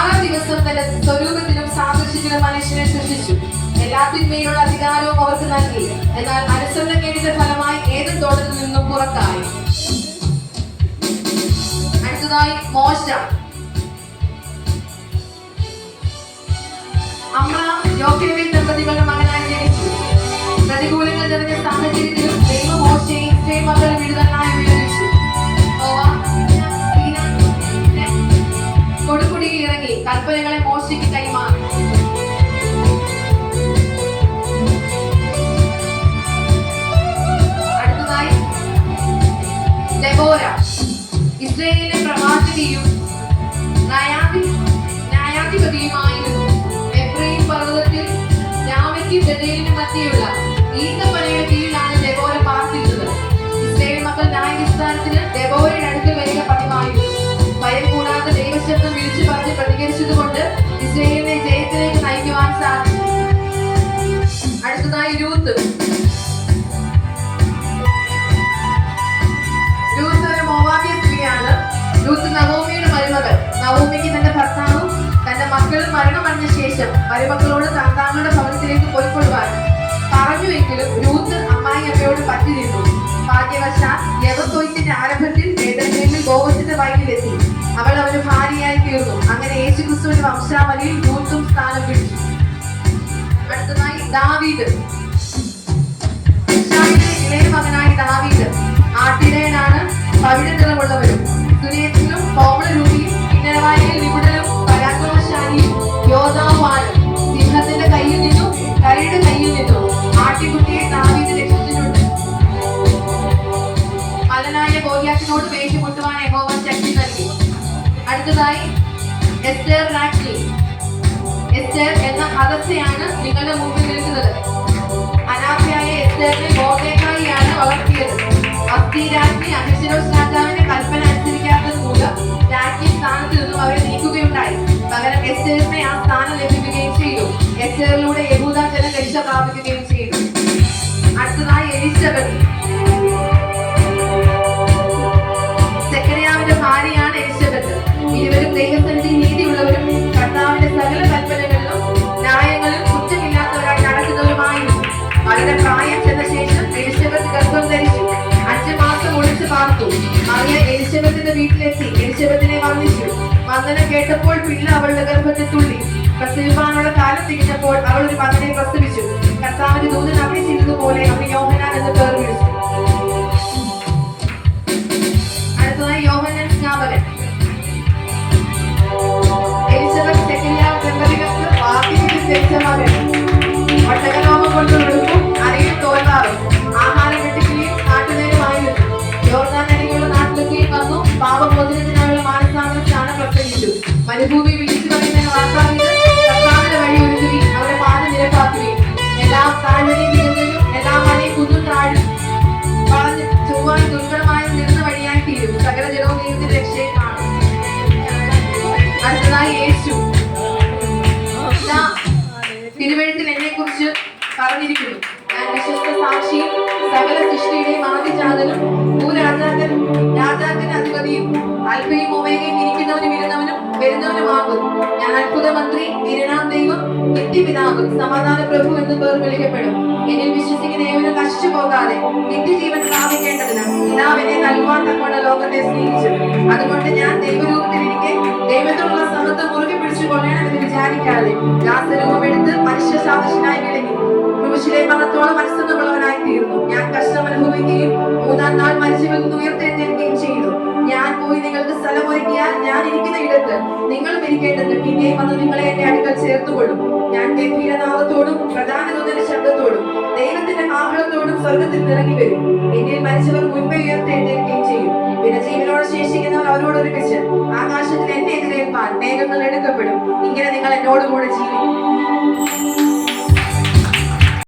6-ാം ദിവസം തന്റെ സ്വരൂപത്തിലും സാദൃശ്യത്തിലും മനുഷ്യനെ സൃഷ്ടിച്ചു. എല്ലാത്തിന്മേലുള്ള അധികാരവും അവർക്ക് നൽകി. എന്നാൽ അനുസരണക്കേടിന്റെ ഫലമായി ഏത് തോട്ടത്തിൽ നിന്നും പുറത്തായി. അടുത്തതായി മോശ. അമ്രാം യോക്കേബേൽ ദമ്പതികളുടെ മകനായി ജനിച്ചു. പ്രതികൂലങ്ങൾ നിറഞ്ഞ സാഹചര്യത്തിലും ദൈവം മോശയെ ഇസ്രായേൽ മക്കളെ വിടുതലിനായി ഉപയോഗിച്ചു. കൊടുകുടിയിൽ ഇറങ്ങി കൽപ്പനകളെ മോശയ്ക്ക് കൈമാറി. അടുത്തതായി ദെബോര. ഇസ്രായേലിലെ പ്രവാചകിയും ന്യായാധിപതിയുമായിരുന്നു. എഫ്രയീം പർവ്വതത്തിൽ രാമയ്ക്കും ബഥേലിനും മധ്യയുള്ള ഈന്തപ്പനയുടെ കീഴിലാണ് ദെബോര പാർത്തിരുന്നത്. ഇസ്രായേൽ മക്കൾ ന്യായവിസ്താരത്തിന് ദെബോരയുടെ അടുത്ത് വരിക പതിവായിരുന്നു. ഭയം കൂടാതെ ദൈവശബ്ദം വിളിച്ചു പറഞ്ഞ് പ്രതികരിച്ചതുകൊണ്ട് ഇസ്രായേലിനെ ജയത്തിലേക്ക് നയിക്കുവാൻ സാധിച്ചു. അടുത്തതായി രൂത്ത്. രൂത്ത് ഒരു മോവാബ്യ സ്ത്രീയാണ്. രൂത്ത് നവോമിയുടെ മരുമകൾ. നവോമിക്ക് തന്റെ ഭർത്താവും തന്റെ മക്കളും മരണമടഞ്ഞ ശേഷം മരുമക്കളോട് തങ്ങളുടെ ഭവനത്തിലേക്ക് പോയിക്കൊള്ളുവാൻ പറഞ്ഞുവെങ്കിലും രൂത്ത് അമ്മായി അമ്മയോട് പറ്റി നിന്നു. ഭാഗ്യവശാൽ യവത്തൊയ്ത്തിന്റെ ആരംഭത്തിൽ ബേത്ലഹേമിൽ ബോവസിന്റെ വയലിലെത്തി. അവൾ അവന് ഭാര്യയായി തീർന്നു. അങ്ങനെ യേശുക്രിസ്തുവിന്റെ വംശാവലിയിൽ രൂത്തും സ്ഥാനം പിടിച്ചു. അടുത്തതായി ദാവീദ്. ഇളയ മകനായി ദാവീദ് ആട്ടിടയനാണ്. പവിഴ നിറമുള്ളവരും സുരേന്ദ്രനും കോമളരൂപിയും കിന്നരവായയിൽ നിപുണനും പരാക്രമശാലിയും യോദ്ധാവുമാണ്. സിംഹത്തിന്റെ കയ്യിൽ നിന്നും കരയുടെ കയ്യിൽ നിന്നും ആട്ടിക്കുട്ടിയെ ദാവീദ് രക്ഷിച്ചിട്ടുണ്ട്. മലനായ ഗോലിയാത്തിനോട് വേഷമുട്ടുവാൻ യഹോവ ശക്തി നൽകി. അടുത്തതായി എസ്റ്റർ രാജ്ഞി. എസ്റ്റർ എന്ന ഹദസ്സയാണ് നിങ്ങളുടെ മുമ്പിൽ നിൽക്കുന്നത്. അനാഥയായ എസ്റ്ററിനെ മോർദെഖായിയാണ് വളർത്തിയത്. അസ്തി രാജ്ഞി അഹശ്വേരോശ് രാജാവിന്റെ കൽപ്പന അനുസരിക്കാത്തത് മൂലം രാജ്ഞി സ്ഥാനത്ത് നിന്നും അവരെ നീക്കുകയുണ്ടായി. പകരം എസ്റ്ററിനെ ആ സ്ഥാനം ലഭിക്കുകയും ചെയ്തു. എസ്റ്ററിലൂടെ യഹൂദ ജനം രക്ഷ പ്രാപിക്കുകയും ചെയ്തു. അടുത്തതായി എലിസബത്ത്. സെക്കറിയാവിന്റെ ഭാര്യയാണ് എലിസബത്ത്. ഇരുവരും ദൈവസന്നിധി നീതിയുള്ളവരും കർത്താവിന്റെ സകല കൽപ്പനകളിലും ന്യായങ്ങളും കുറ്റമില്ലാത്തവരായി നടക്കുന്നവരുമായിരുന്നു. വളരെ പ്രായം ചെന്ന ശേഷം എലിസബത്ത് ഗർഭം ധരിച്ചു. 5 മാസം ഒളിച്ചു പാർത്തു. മറിയ എലിസബത്തിന്റെ വീട്ടിലെത്തി എലിസബത്തിനെ വന്ദിച്ചു. വന്ദനം കേട്ടപ്പോൾ പിള്ള അവളുടെ ഗർഭത്തിൽ തുള്ളി. പ്രസവിപ്പാനുള്ള കാലം തിരിഞ്ഞപ്പോൾ അവൾ ഒരു മകനെ പ്രസവിച്ചു. കർത്താവിന്റെ ദൂതൻ അവിടെ ചെയ്തതുപോലെ അവന് യോഹന്നാൻ എന്ന് പേർ വിളിച്ചു. അടുത്തതായി യോഹന്നാൻ സ്നാപകൻ. എലിസബത്ത് സെക്കറിയാവ് ദമ്പതികൾക്ക് വാർദ്ധക്യത്തിൽ ജനിച്ച മകൻ. ഒട്ടകരോമം കൊണ്ട് വെളുപ്പും അരയിൽ തോൽവാറും ആഹാരം വെട്ടിക്കുകയും നാട്ടുനേരമായിരുന്നു. യോർദാൻ നദികളുടെ നാട്ടിലൊക്കെയും വന്നു പാപമോചനത്തിനായുള്ള മാനസാന്തര സ്നാനം പ്രസംഗിച്ചു. മരുഭൂമി വിളിച്ചു പറയുന്ന വാർത്താവിന് കർത്താവിന്റെ വഴി ഒരുക്കുകയും അവരുടെ പാത നിരപ്പാക്കുകയും എല്ലാ താഴ്വരയും നിരന്തരും എല്ലാ മലയും കുന്നും താഴും വളഞ്ഞ് ചൊവ്വായി ദുർഘടമായ നിറഞ്ഞ വഴിയായി തീരും. സകല ജനവും ദൈവത്തിന്റെ രക്ഷയെ കാണും. അടുത്തതായി യേശു. തിരുവഴുത്തിൽ എന്നെ കുറിച്ച് പറഞ്ഞിരിക്കുന്നു. ഞാൻ വിശ്വസ്ത സാക്ഷിയും സകല സൃഷ്ടിയുടെയും ആദിജാതനും രാജാക്കൻ അധിപതിയും അൽഫയും ഒമേഗയും ഇരിക്കുന്നവനും ഇരുന്നവനും വരുന്നവനുമാകുന്നു. ഞാൻ അത്ഭുത മന്ത്രി, തിരുനാം ദൈവം, നിത്യപിതാവ്, സമാധാന പ്രഭു എന്ന് പേർ വിളിക്കപ്പെടും. എന്നിൽ വിശ്വസിക്കുന്ന ഏവനും നശിച്ചു പോകാതെ നിത്യജീവൻ പ്രാപിക്കേണ്ടതിന് പിതാവിനെ നൽകുവാൻ തക്കൊണ്ട് ലോകത്തെ സ്നേഹിച്ചു. അതുകൊണ്ട് ഞാൻ ദൈവരൂപത്തിലിരിക്കെ ദൈവത്തോടുള്ള സമത്വം മുറുകെ പിടിച്ചു കൊള്ളണമെന്ന് വിചാരിക്കാതെ ദാസരൂപം എടുത്ത് മനുഷ്യ സാദൃശ്യനായി വിളങ്ങി. ക്രൂശിലെ മരണത്തോളം മനസ്സൊന്നുമുള്ളവനായി തീർന്നു. ഞാൻ കഷ്ടം അനുഭവിക്കുകയും 3-ാം നാൾ മരിച്ചവരിൽ നിന്ന് ഉയർത്തെഴുന്നേൽക്കുകയും ചെയ്തു. ഞാൻ പോയി നിങ്ങൾക്ക് സ്ഥലമൊരുക്കിയാൽ ഞാൻ ഇരിക്കുന്ന ഇടത്ത് നിങ്ങളും ഇരിക്കേണ്ടത് പിന്നെയും വന്ന് നിങ്ങളെ എന്റെ അടുക്കൽ ചേർത്തുകൊള്ളും. ഞാൻ ഗംഭീരനാമത്തോടും പ്രധാന ദൂതന്റെ ശബ്ദത്തോടും ദൈവത്തിന്റെ ആഹ്ളത്തോടും സ്വർഗത്തിൽ ഇറങ്ങി വരും. എന്നിൽ മരിച്ചവർ മുൻപേ ഉയർത്തെഴുന്നേൽക്കുകയും ചെയ്യും. പിന്നെ ജീവനോട് ശേഷിക്കുന്നവർ അവരോട് ഒരുമിച്ച് ആകാശത്തിൽ എന്നെ എതിരേൽപ്പാൻ മേഘങ്ങൾ എടുക്കപ്പെടും. ഇങ്ങനെ നിങ്ങൾ എന്നോടുകൂടെ ജീവിക്കും.